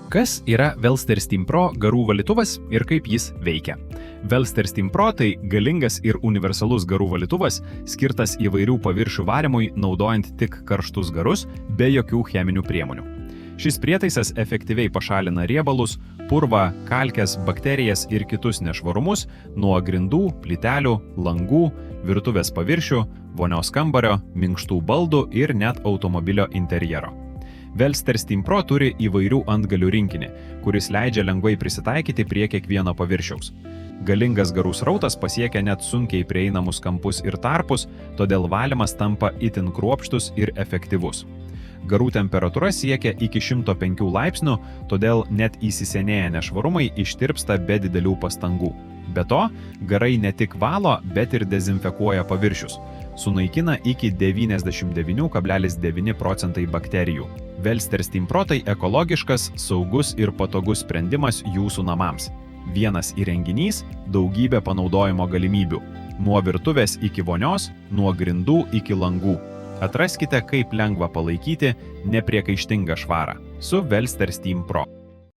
Kas yra Velster Steam Pro garų valytuvas ir kaip jis veikia? Velster Steam Pro tai galingas ir universalus garų valytuvas, skirtas įvairių paviršių varymui, naudojant tik karštus garus, be jokių cheminių priemonių. Šis prietaisas efektyviai pašalina riebalus, purvą, kalkes, bakterijas ir kitus nešvarumus nuo grindų, plytelių, langų, virtuvės paviršių, vonios kambario, minkštų baldų ir net automobilio interjero. Velster Steam Pro turi įvairių antgalių rinkinį, kuris leidžia lengvai prisitaikyti prie kiekvieno paviršiaus. Galingas garų srautas pasiekia net sunkiai prieinamus kampus ir tarpus, todėl valymas tampa itin kruopštus ir efektyvus. Garų temperatūra siekia iki 105 laipsnių, todėl net įsisenėję nešvarumai ištirpsta be didelių pastangų. Be to, garai ne tik valo, bet ir dezinfekuoja paviršius. Sunaikina iki 99,9% bakterijų. Velster Steam Pro tai ekologiškas, saugus ir patogus sprendimas jūsų namams. Vienas įrenginys, daugybė panaudojimo galimybių. Nuo virtuvės iki vonios, nuo grindų iki langų. Atraskite, kaip lengva palaikyti nepriekaištingą švarą su Velster Steam Pro.